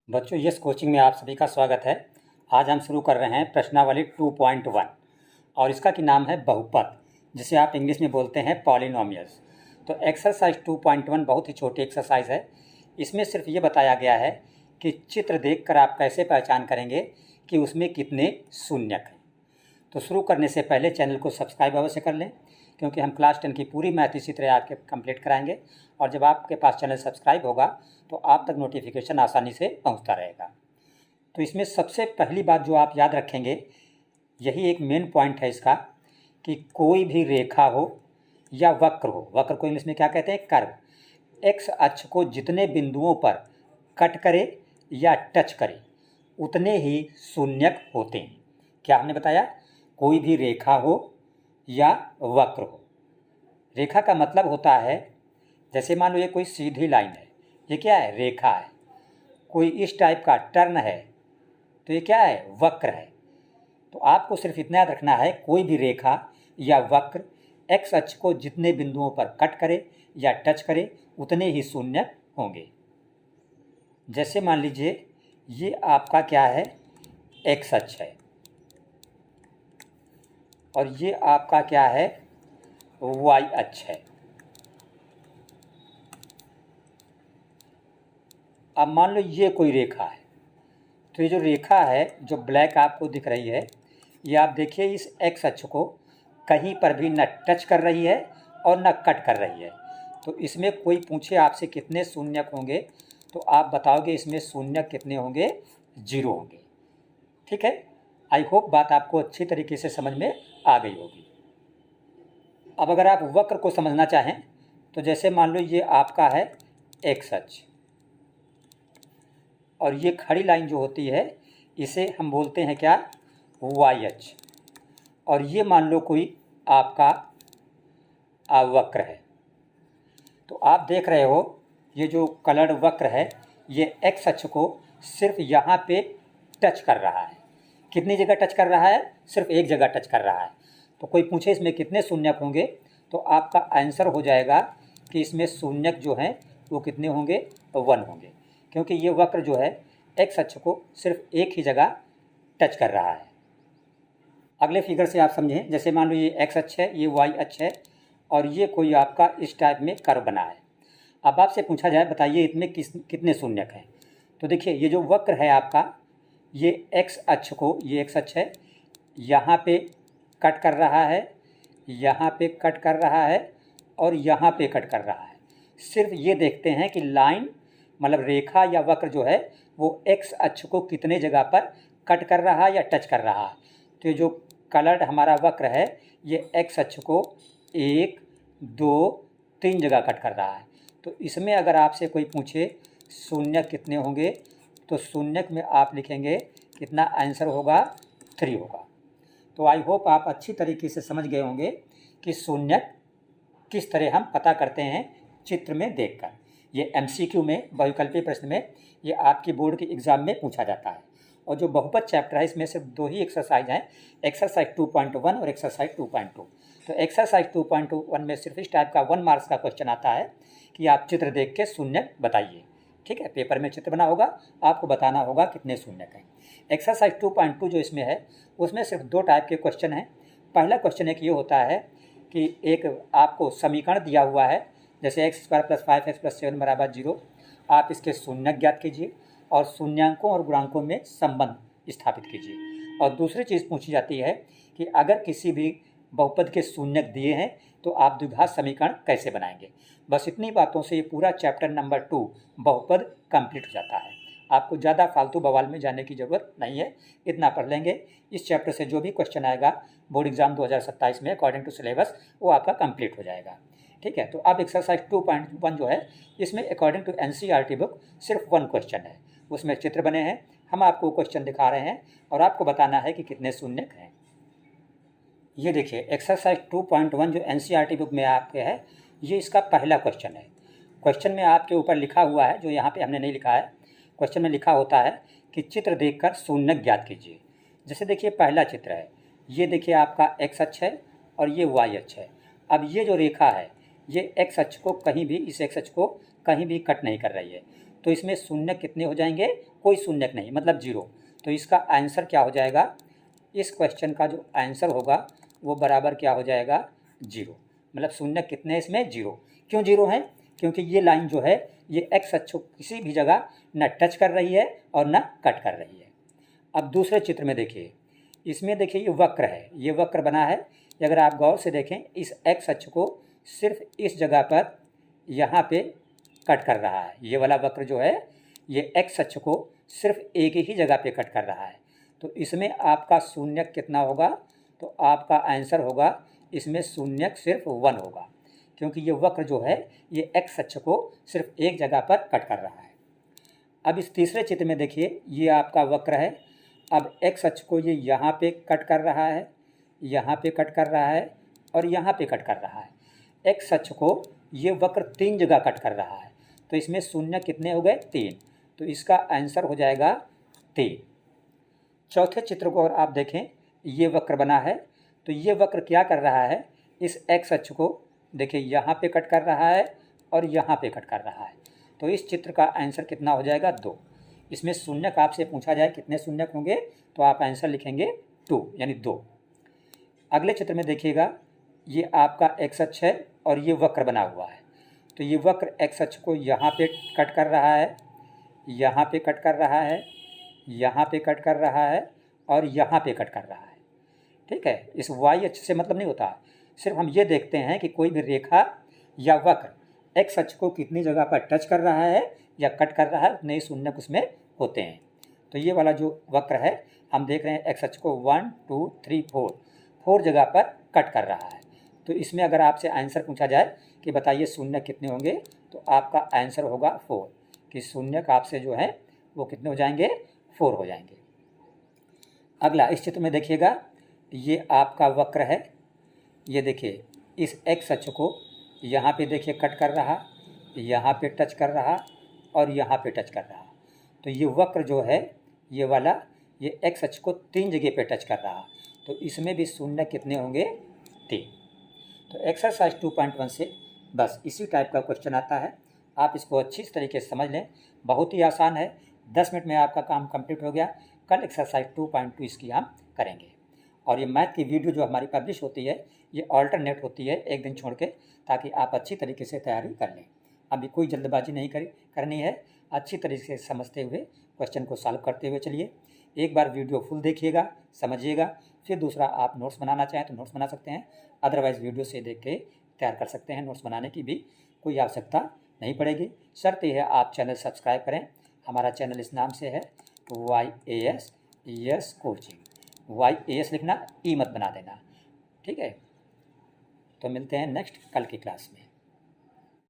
बच्चों, yes coaching में आप सभी का स्वागत है। आज हम शुरू कर रहे हैं प्रश्नावली 2.1 और इसका की नाम है बहुपद, जिसे आप इंग्लिश में बोलते हैं पॉलिनोमियल्स। तो एक्सरसाइज 2.1 बहुत ही छोटी एक्सरसाइज है। इसमें सिर्फ ये बताया गया है कि चित्र देखकर आप कैसे पहचान करेंगे कि उसमें कितने शून्यक हैं। तो शुरू करने से पहले चैनल को सब्सक्राइब अवश्य कर लें, क्योंकि हम क्लास 10 की पूरी मैथ इसी तरह आपके कंप्लीट कराएंगे। और जब आपके पास चैनल सब्सक्राइब होगा तो आप तक नोटिफिकेशन आसानी से पहुंचता रहेगा। तो इसमें सबसे पहली बात जो आप याद रखेंगे, यही एक मेन पॉइंट है इसका, कि कोई भी रेखा हो या वक्र हो, वक्र को इंग्लिश में क्या कहते हैं, कर्व, एक्स अक्ष को जितने बिंदुओं पर कट करे या टच करे उतने ही शून्यक होते हैं। क्या हमने बताया? कोई भी रेखा हो या वक्र हो। रेखा का मतलब होता है, जैसे मान लो ये कोई सीधी लाइन है, ये क्या है, रेखा है। कोई इस टाइप का टर्न है तो ये क्या है, वक्र है। तो आपको सिर्फ इतना याद रखना है, कोई भी रेखा या वक्र एक्स अक्ष को जितने बिंदुओं पर कट करे या टच करे उतने ही शून्य होंगे। जैसे मान लीजिए ये आपका क्या है, एक्स अक्ष है, और ये आपका क्या है, वाई अक्ष है। अब मान लो ये कोई रेखा है, तो ये जो रेखा है जो ब्लैक आपको दिख रही है, ये आप देखिए इस एक्स अक्ष को कहीं पर भी न टच कर रही है और न कट कर रही है। तो इसमें कोई पूछे आपसे कितने शून्यक होंगे, तो आप बताओगे इसमें शून्यक कितने होंगे, 0 होंगे। ठीक है, आई होप बात आपको अच्छी तरीके से समझ में आ गई होगी। अब अगर आप वक्र को समझना चाहें तो जैसे मान लो ये आपका है एक्स अक्ष, और ये खड़ी लाइन जो होती है इसे हम बोलते हैं क्या, वाई अक्ष। और ये मान लो कोई आपका वक्र है। तो आप देख रहे हो ये जो कलर्ड वक्र है ये एक्स अक्ष को सिर्फ यहाँ पे टच कर रहा है। कितनी जगह टच कर रहा है? सिर्फ एक जगह टच कर रहा है। तो कोई पूछे इसमें कितने शून्यक होंगे, तो आपका आंसर हो जाएगा कि इसमें शून्यक जो हैं वो कितने होंगे, 1 होंगे, क्योंकि ये वक्र जो है एक्स अक्ष को सिर्फ एक ही जगह टच कर रहा है। अगले फिगर से आप समझें, जैसे मान लो ये एक्स अक्ष है, ये वाई अक्ष है, और ये कोई आपका इस टाइप में कर्व बना है। अब आपसे पूछा जाए बताइए इसमें कितने शून्यक हैं, तो देखिए ये जो वक्र है आपका, ये एक्स अक्ष को, ये एक्स अक्ष है, यहाँ पे कट कर रहा है, यहाँ पे कट कर रहा है, और यहाँ पे कट कर रहा है। सिर्फ ये देखते हैं कि लाइन मतलब रेखा या वक्र जो है वो एक्स अक्ष को कितने जगह पर कट कर रहा है या टच कर रहा है। तो ये जो कलर्ड हमारा वक्र है ये एक्स अक्ष को 1, 2, 3 जगह कट कर रहा है। तो इसमें अगर आपसे कोई पूछे शून्यक कितने होंगे, तो शून्यक में आप लिखेंगे कितना, आंसर होगा 3 होगा। तो आई होप आप अच्छी तरीके से समझ गए होंगे कि शून्यक किस तरह हम पता करते हैं चित्र में देखकर। ये MCQ में, बहुविकल्पीय प्रश्न में, ये आपकी बोर्ड के एग्ज़ाम में पूछा जाता है। और जो बहुपद चैप्टर है इसमें सिर्फ 2 ही एक्सरसाइज हैं, एक्सरसाइज 2.1 और एक्सरसाइज 2.2। तो एक्सरसाइज 2.1 में सिर्फ इस टाइप का 1 मार्क्स का क्वेश्चन आता है कि आप चित्र देख के शून्यक बताइए। ठीक है, पेपर में चित्र बना होगा, आपको बताना होगा कितने शून्यक हैं। एक्सरसाइज 2.2 जो इसमें है उसमें सिर्फ 2 टाइप के क्वेश्चन हैं। पहला क्वेश्चन एक ये होता है कि एक आपको समीकरण दिया हुआ है, जैसे x² + 5x + 7 = 0। आप इसके शून्यक ज्ञात कीजिए और शून्यांकों और गुणांकों में संबंध स्थापित कीजिए। और दूसरी चीज़ पूछी जाती है कि अगर किसी भी बहुपद के शून्यक दिए हैं तो आप द्विघात समीकरण कैसे बनाएंगे। बस इतनी बातों से ये पूरा चैप्टर नंबर 2 बहुपद कंप्लीट हो जाता है। आपको ज़्यादा फालतू बवाल में जाने की ज़रूरत नहीं है, इतना पढ़ लेंगे। इस चैप्टर से जो भी क्वेश्चन आएगा बोर्ड एग्जाम 2027 में अकॉर्डिंग टू सिलेबस वो आपका कंप्लीट हो जाएगा। ठीक है, तो अब एक्सरसाइज 2.1 जो है इसमें अकॉर्डिंग टू NCERT बुक सिर्फ 1 क्वेश्चन है, उसमें चित्र बने हैं। हम आपको क्वेश्चन दिखा रहे हैं और आपको बताना है कि कितने शून्यक हैं। ये देखिए एक्सरसाइज 2.1 जो NCERT बुक में आपके है, ये इसका पहला क्वेश्चन है। क्वेश्चन में आपके ऊपर लिखा हुआ है, जो यहाँ पे हमने नहीं लिखा है, क्वेश्चन में लिखा होता है कि चित्र देखकर शून्यक ज्ञात कीजिए। जैसे देखिए पहला चित्र है, ये देखिए आपका एक्स अक्ष है और ये वाई अक्ष है। अब ये जो रेखा है ये एक्स अक्ष को कहीं भी, इस एक्स अक्ष को कहीं भी कट नहीं कर रही है। तो इसमें शून्य कितने हो जाएंगे, कोई शून्य नहीं, मतलब 0। तो इसका आंसर क्या हो जाएगा, इस क्वेश्चन का जो आंसर होगा वो बराबर क्या हो जाएगा, 0। मतलब शून्य कितने इसमें, 0। क्यों 0 है, क्योंकि ये लाइन जो है ये एक्स अक्ष को किसी भी जगह न टच कर रही है और न कट कर रही है। अब दूसरे चित्र में देखिए, इसमें देखिए ये वक्र है, ये वक्र बना है। अगर आप गौर से देखें, इस एक्स अक्ष को सिर्फ इस जगह पर यहाँ पे कट कर रहा है। ये वाला वक्र जो है ये एक्स अक्ष को सिर्फ एक ही जगह पे कट कर रहा है। तो इसमें आपका शून्य कितना होगा, तो आपका आंसर होगा इसमें शून्य सिर्फ 1 होगा, क्योंकि ये वक्र जो है ये एक्स अक्ष को सिर्फ एक जगह पर कट कर रहा है। अब इस तीसरे चित्र में देखिए, ये आपका वक्र है। अब एक्स अक्ष को ये यहाँ पे कट कर रहा है, यहाँ पे कट कर रहा है और यहाँ पे कट कर रहा है। एक्स अक्ष को ये वक्र 3 जगह कट कर रहा है। तो इसमें शून्य कितने हो गए, 3। तो इसका आंसर हो जाएगा 3। चौथे चित्र को अगर आप देखें, ये वक्र बना है। तो ये वक्र क्या कर रहा है, इस एक्स अक्ष को देखिए यहाँ पे कट कर रहा है और यहाँ पे कट कर रहा है। तो इस चित्र का आंसर कितना हो जाएगा, 2। इसमें शून्य का आपसे पूछा जाए कितने शून्य होंगे, तो आप आंसर लिखेंगे 2 यानी 2। अगले चित्र में देखिएगा, ये आपका एक्स अक्ष है और ये वक्र बना हुआ है। तो ये वक्र एक्स अक्ष को यहाँ पे कट कर रहा है, यहाँ पे कट कर रहा है, यहाँ पे कट कर रहा है और यहाँ पे कट कर रहा है। ठीक है, इस वाई अक्ष से मतलब नहीं होता, सिर्फ हम ये देखते हैं कि कोई भी रेखा या वक्र एक्स अक्ष को कितनी जगह पर टच कर रहा है या कट कर रहा है, उतने ही शून्य उसमें होते हैं। तो ये वाला जो वक्र है हम देख रहे हैं एक्स अक्ष को 1 2 3 4 जगह पर कट कर रहा है। तो इसमें अगर आपसे आंसर पूछा जाए कि बताइए शून्य कितने होंगे, तो आपका आंसर होगा 4, कि शून्य का आपसे जो है वो कितने हो जाएंगे, 4 हो जाएंगे। अगला इस चित्र में देखिएगा, ये आपका वक्र है। ये देखिए इस एक्स अक्ष को यहाँ पे देखिए कट कर रहा, यहाँ पे टच कर रहा और यहाँ पे टच कर रहा। तो ये वक्र जो है ये वाला, ये एक्स अक्ष को 3 जगह पे टच कर रहा। तो इसमें भी शून्य कितने होंगे, 3। तो एक्सरसाइज 2.1 से बस इसी टाइप का क्वेश्चन आता है। आप इसको अच्छी तरीके से समझ लें, बहुत ही आसान है। 10 मिनट में आपका काम कंप्लीट हो गया। कल एक्सरसाइज 2.2 इसकी हम करेंगे। और ये मैथ की वीडियो जो हमारी पब्लिश होती है ये अल्टरनेट होती है एक दिन छोड़ के, ताकि आप अच्छी तरीके से तैयारी कर लें। अभी कोई जल्दबाजी नहीं करनी है, अच्छी तरीके से समझते हुए क्वेश्चन को सॉल्व करते हुए चलिए। एक बार वीडियो फुल देखिएगा, समझिएगा, फिर दूसरा आप नोट्स बनाना चाहें तो नोट्स बना सकते हैं। अदरवाइज़ वीडियो से देख के तैयार कर सकते हैं। नोट्स बनाने की भी कोई आवश्यकता नहीं पड़ेगी। शर्त यह है आप चैनल सब्सक्राइब करें। हमारा चैनल इस नाम से है YAS कोचिंग। YAS लिखना, ई मत बना देना। ठीक है, तो मिलते हैं नेक्स्ट कल की क्लास में।